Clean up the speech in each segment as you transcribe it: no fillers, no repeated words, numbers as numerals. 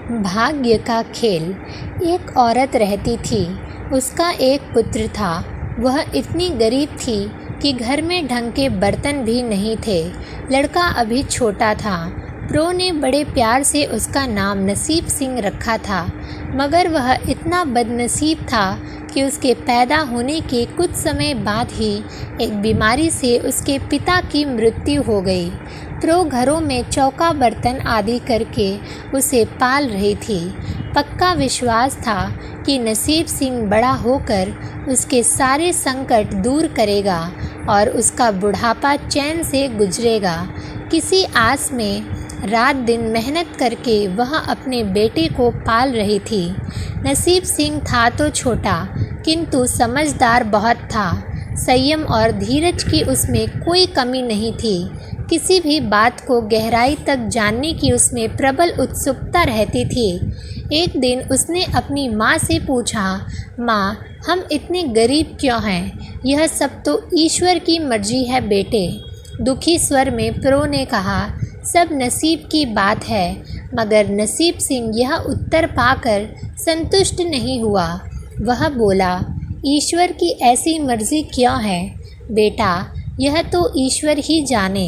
भाग्य का खेल। एक औरत रहती थी। उसका एक पुत्र था। वह इतनी गरीब थी कि घर में ढंग के बर्तन भी नहीं थे। लड़का अभी छोटा था। प्रो ने बड़े प्यार से उसका नाम नसीब सिंह रखा था, मगर वह इतना बदनसीब था कि उसके पैदा होने के कुछ समय बाद ही एक बीमारी से उसके पिता की मृत्यु हो गई। प्रो घरों में चौका बर्तन आदि करके उसे पाल रही थी। पक्का विश्वास था कि नसीब सिंह बड़ा होकर उसके सारे संकट दूर करेगा और उसका बुढ़ापा चैन से गुजरेगा। किसी आस में रात दिन मेहनत करके वह अपने बेटे को पाल रही थी। नसीब सिंह था तो छोटा, किंतु समझदार बहुत था। संयम और धीरज की उसमें कोई कमी नहीं थी। किसी भी बात को गहराई तक जानने की उसमें प्रबल उत्सुकता रहती थी। एक दिन उसने अपनी माँ से पूछा, माँ, हम इतने गरीब क्यों हैं? यह सब तो ईश्वर की मर्जी है बेटे। दुखी स्वर में प्रो ने कहा, सब नसीब की बात है। मगर नसीब सिंह यह उत्तर पाकर संतुष्ट नहीं हुआ। वह बोला, ईश्वर की ऐसी मर्जी क्यों है बेटा? यह तो ईश्वर ही जाने।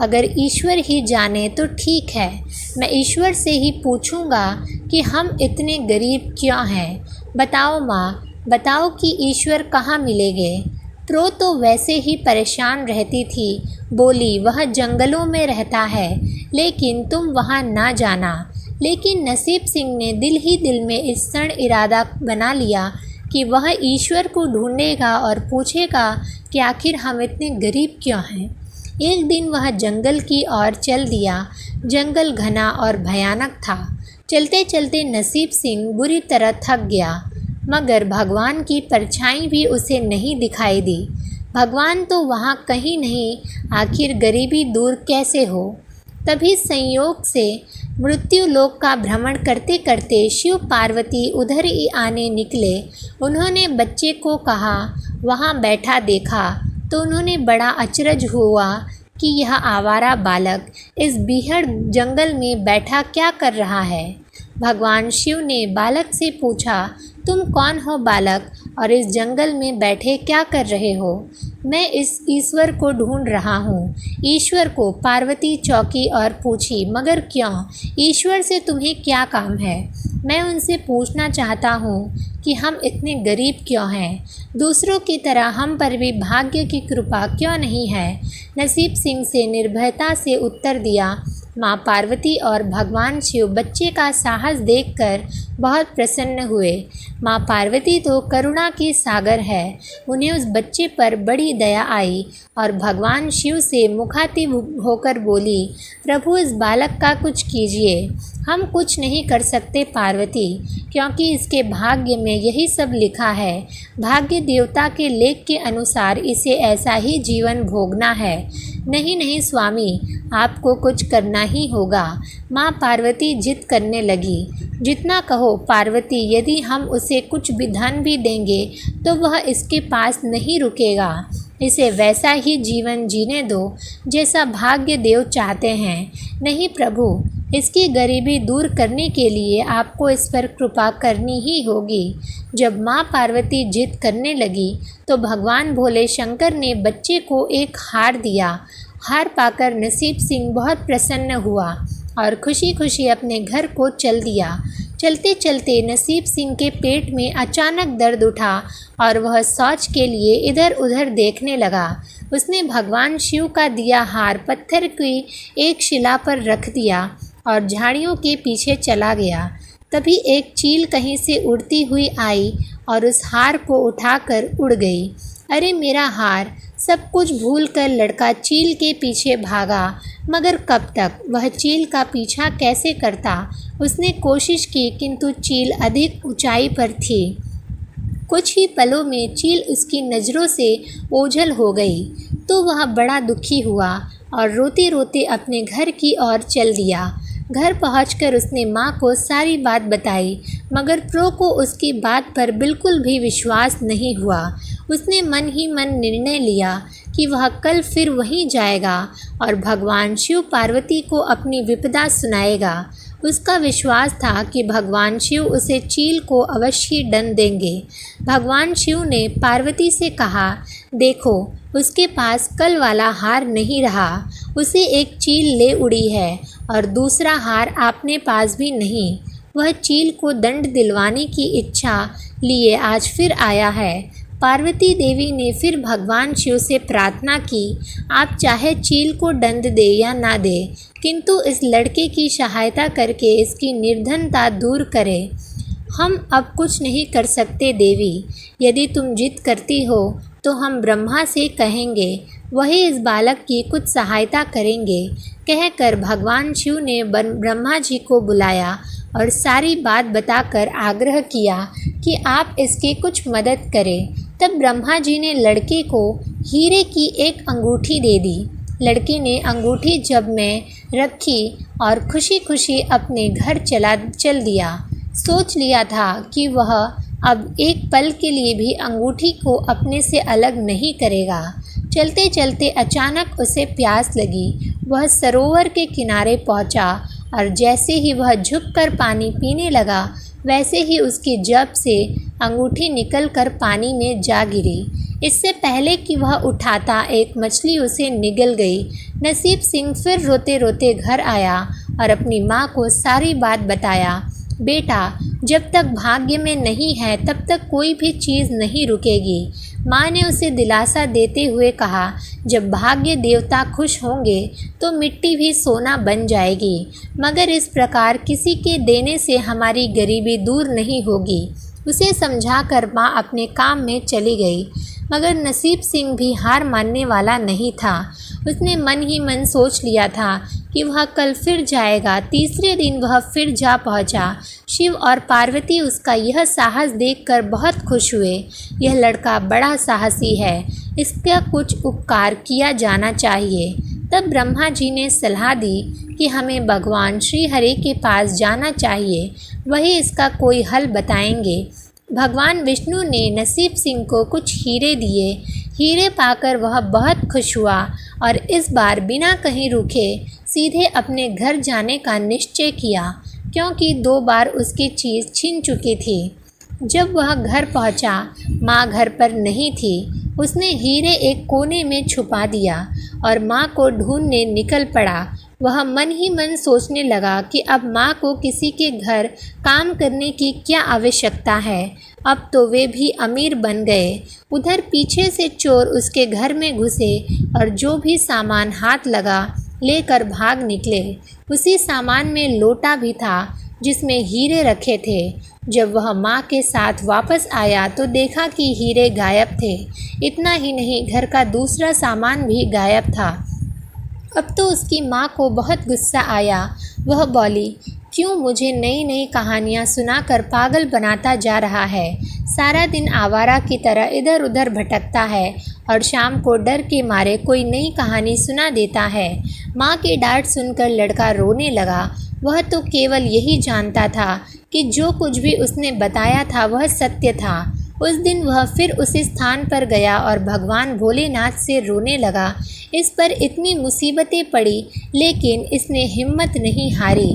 अगर ईश्वर ही जाने तो ठीक है, मैं ईश्वर से ही पूछूंगा कि हम इतने गरीब क्यों हैं। बताओ माँ, बताओ कि ईश्वर कहाँ मिलेंगे। प्रो तो वैसे ही परेशान रहती थी। बोली, वह जंगलों में रहता है, लेकिन तुम वहाँ ना जाना। लेकिन नसीब सिंह ने दिल ही दिल में इस क्षण इरादा बना लिया कि वह ईश्वर को ढूंढेगा और पूछेगा कि आखिर हम इतने गरीब क्यों हैं। एक दिन वह जंगल की ओर चल दिया। जंगल घना और भयानक था। चलते चलते नसीब सिंह बुरी तरह थक गया, मगर भगवान की परछाई भी उसे नहीं दिखाई दी। भगवान तो वहाँ कहीं नहीं, आखिर गरीबी दूर कैसे हो। तभी संयोग से मृत्यु लोक का भ्रमण करते करते शिव पार्वती उधर ही आने निकले। उन्होंने बच्चे को कहा, वहाँ बैठा देखा तो उन्होंने बड़ा अचरज हुआ कि यह आवारा बालक इस बीहड़ जंगल में बैठा क्या कर रहा है। भगवान शिव ने बालक से पूछा, तुम कौन हो बालक, और इस जंगल में बैठे क्या कर रहे हो? मैं इस ईश्वर को ढूंढ रहा हूँ। ईश्वर को पार्वती चौकी और पूछी, मगर क्यों? ईश्वर से तुम्हें क्या काम है? मैं उनसे पूछना चाहता हूँ कि हम इतने गरीब क्यों हैं? दूसरों की तरह हम पर भी भाग्य की कृपा क्यों नहीं है? नसीब सिंह से निर्भयता से उत्तर दिया। माँ पार्वती और भगवान शिव बच्चे का साहस देखकर बहुत प्रसन्न हुए। माँ पार्वती तो करुणा की सागर है। उन्हें उस बच्चे पर बड़ी दया आई और भगवान शिव से मुखातिब होकर बोली, प्रभु, इस बालक का कुछ कीजिए। हम कुछ नहीं कर सकते पार्वती, क्योंकि इसके भाग्य में यही सब लिखा है। भाग्य देवता के लेख के अनुसार इसे ऐसा ही जीवन भोगना है। नहीं नहीं स्वामी, आपको कुछ करना ही होगा। माँ पार्वती जिद करने लगी। जितना कहो पार्वती, यदि हम उसे कुछ भी धन भी देंगे तो वह इसके पास नहीं रुकेगा। इसे वैसा ही जीवन जीने दो जैसा भाग्य देव चाहते हैं। नहीं प्रभु, इसकी गरीबी दूर करने के लिए आपको इस पर कृपा करनी ही होगी। जब माँ पार्वती जिद करने लगी तो भगवान भोले शंकर ने बच्चे को एक हार दिया। हार पाकर नसीब सिंह बहुत प्रसन्न हुआ और खुशी खुशी अपने घर को चल दिया। चलते चलते नसीब सिंह के पेट में अचानक दर्द उठा और वह शौच के लिए इधर उधर देखने लगा। उसने भगवान शिव का दिया हार पत्थर की एक शिला पर रख दिया और झाड़ियों के पीछे चला गया। तभी एक चील कहीं से उड़ती हुई आई और उस हार को उठाकर उड़ गई। अरे मेरा हार! सब कुछ भूलकर लड़का चील के पीछे भागा, मगर कब तक? वह चील का पीछा कैसे करता? उसने कोशिश की, किंतु चील अधिक ऊंचाई पर थी। कुछ ही पलों में चील उसकी नज़रों से ओझल हो गई तो वह बड़ा दुखी हुआ और रोते रोते अपने घर की ओर चल दिया। घर पहुंचकर उसने माँ को सारी बात बताई, मगर प्रो को उसकी बात पर बिल्कुल भी विश्वास नहीं हुआ। उसने मन ही मन निर्णय लिया कि वह कल फिर वहीं जाएगा और भगवान शिव पार्वती को अपनी विपदा सुनाएगा। उसका विश्वास था कि भगवान शिव उसे चील को अवश्य दंड देंगे। भगवान शिव ने पार्वती से कहा, देखो उसके पास कल वाला हार नहीं रहा, उसे एक चील ले उड़ी है और दूसरा हार आपने पास भी नहीं। वह चील को दंड दिलवाने की इच्छा लिए आज फिर आया है। पार्वती देवी ने फिर भगवान शिव से प्रार्थना की, आप चाहे चील को दंड दे या ना दे, किंतु इस लड़के की सहायता करके इसकी निर्धनता दूर करें। हम अब कुछ नहीं कर सकते देवी, यदि तुम जिद करती हो तो हम ब्रह्मा से कहेंगे, वही इस बालक की कुछ सहायता करेंगे। कहकर भगवान शिव ने ब्रह्मा जी को बुलाया और सारी बात बताकर आग्रह किया कि आप इसकी कुछ मदद करें। तब ब्रह्मा जी ने लड़के को हीरे की एक अंगूठी दे दी। लड़के ने अंगूठी जब में रखी और खुशी खुशी अपने घर चल दिया। सोच लिया था कि वह अब एक पल के लिए भी अंगूठी को अपने से अलग नहीं करेगा। चलते चलते अचानक उसे प्यास लगी। वह सरोवर के किनारे पहुंचा और जैसे ही वह झुककर पानी पीने लगा, वैसे ही उसकी जब से अंगूठी निकलकर पानी में जा गिरी। इससे पहले कि वह उठाता, एक मछली उसे निगल गई। नसीब सिंह फिर रोते रोते घर आया और अपनी माँ को सारी बात बताया। बेटा, जब तक भाग्य में नहीं है तब तक कोई भी चीज़ नहीं रुकेगी। माँ ने उसे दिलासा देते हुए कहा, जब भाग्य देवता खुश होंगे तो मिट्टी भी सोना बन जाएगी, मगर इस प्रकार किसी के देने से हमारी गरीबी दूर नहीं होगी। उसे समझाकर माँ अपने काम में चली गई। मगर नसीब सिंह भी हार मानने वाला नहीं था। उसने मन ही मन सोच लिया था कि वह कल फिर जाएगा। तीसरे दिन वह फिर जा पहुंचा। शिव और पार्वती उसका यह साहस देखकर बहुत खुश हुए। यह लड़का बड़ा साहसी है, इसका कुछ उपकार किया जाना चाहिए। तब ब्रह्मा जी ने सलाह दी कि हमें भगवान श्री हरि के पास जाना चाहिए, वही इसका कोई हल बताएंगे। भगवान विष्णु ने नसीब सिंह को कुछ हीरे दिए। हीरे पाकर वह बहुत खुश हुआ और इस बार बिना कहीं रुके सीधे अपने घर जाने का निश्चय किया, क्योंकि 2 बार उसकी चीज़ छीन चुकी थी। जब वह घर पहुंचा, माँ घर पर नहीं थी। उसने हीरे एक कोने में छुपा दिया और माँ को ढूंढने निकल पड़ा। वह मन ही मन सोचने लगा कि अब माँ को किसी के घर काम करने की क्या आवश्यकता है, अब तो वे भी अमीर बन गए। उधर पीछे से चोर उसके घर में घुसे और जो भी सामान हाथ लगा लेकर भाग निकले। उसी सामान में लोटा भी था जिसमें हीरे रखे थे। जब वह माँ के साथ वापस आया तो देखा कि हीरे गायब थे। इतना ही नहीं, घर का दूसरा सामान भी गायब था। अब तो उसकी माँ को बहुत गुस्सा आया। वह बोली, क्यों मुझे नई नई कहानियाँ सुनाकर पागल बनाता जा रहा है। सारा दिन आवारा की तरह इधर उधर भटकता है और शाम को डर के मारे कोई नई कहानी सुना देता है। माँ की डांट सुनकर लड़का रोने लगा। वह तो केवल यही जानता था कि जो कुछ भी उसने बताया था वह सत्य था। उस दिन वह फिर उसी स्थान पर गया और भगवान भोलेनाथ से रोने लगा। इस पर इतनी मुसीबतें पड़ी, लेकिन इसने हिम्मत नहीं हारी।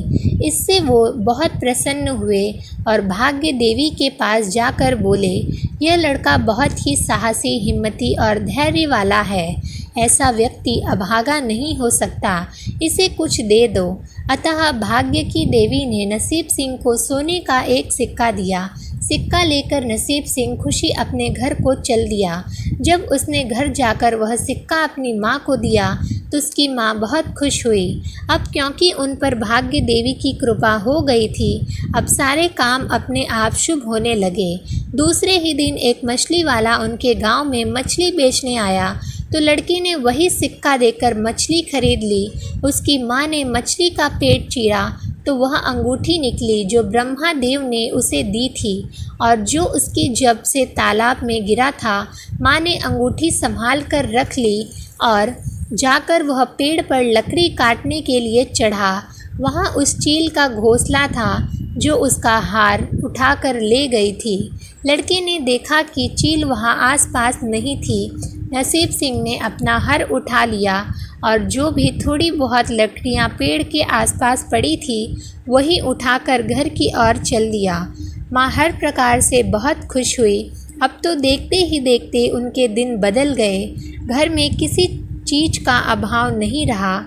इससे वो बहुत प्रसन्न हुए और भाग्य देवी के पास जाकर बोले, यह लड़का बहुत ही साहसी, हिम्मती और धैर्य वाला है। ऐसा व्यक्ति अभागा नहीं हो सकता, इसे कुछ दे दो। अतः भाग्य की देवी ने नसीब सिंह को सोने का एक सिक्का दिया। सिक्का लेकर नसीब सिंह खुशी अपने घर को चल दिया। जब उसने घर जाकर वह सिक्का अपनी माँ को दिया तो उसकी माँ बहुत खुश हुई। अब क्योंकि उन पर भाग्य देवी की कृपा हो गई थी, अब सारे काम अपने आप शुभ होने लगे। दूसरे ही दिन एक मछली वाला उनके गांव में मछली बेचने आया तो लड़की ने वही सिक्का देकर मछली खरीद ली। उसकी माँ ने मछली का पेट चीरा तो वह अंगूठी निकली जो ब्रह्मा देव ने उसे दी थी और जो उसकी जब से तालाब में गिरा था। माँ ने अंगूठी संभाल कर रख ली और जाकर वह पेड़ पर लकड़ी काटने के लिए चढ़ा। वहाँ उस चील का घोंसला था जो उसका हार उठाकर ले गई थी। लड़के ने देखा कि चील वहाँ आसपास नहीं थी। नसीब सिंह ने अपना हार उठा लिया और जो भी थोड़ी बहुत लकड़ियाँ पेड़ के आसपास पड़ी थी वही उठाकर घर की ओर चल दिया। माँ हर प्रकार से बहुत खुश हुई। अब तो देखते ही देखते उनके दिन बदल गए। घर में किसी चीज़ का अभाव नहीं रहा।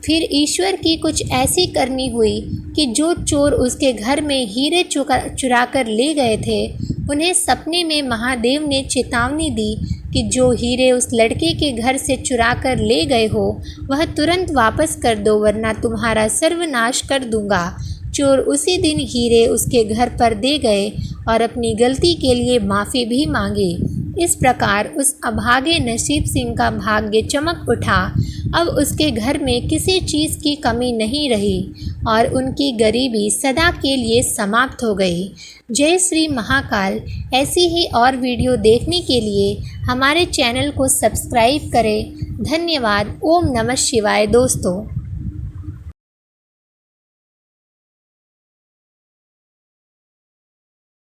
फिर ईश्वर की कुछ ऐसी करनी हुई कि जो चोर उसके घर में हीरे चुरा कर ले गए थे, उन्हें सपने में महादेव ने चेतावनी दी कि जो हीरे उस लड़के के घर से चुरा कर ले गए हो वह तुरंत वापस कर दो, वरना तुम्हारा सर्वनाश कर दूंगा। चोर उसी दिन हीरे उसके घर पर दे गए और अपनी गलती के लिए माफ़ी भी मांगी। इस प्रकार उस अभागे नसीब सिंह का भाग्य चमक उठा। अब उसके घर में किसी चीज़ की कमी नहीं रही और उनकी गरीबी सदा के लिए समाप्त हो गई। जय श्री महाकाल। ऐसी ही और वीडियो देखने के लिए हमारे चैनल को सब्सक्राइब करें। धन्यवाद। ओम नमः शिवाय दोस्तों।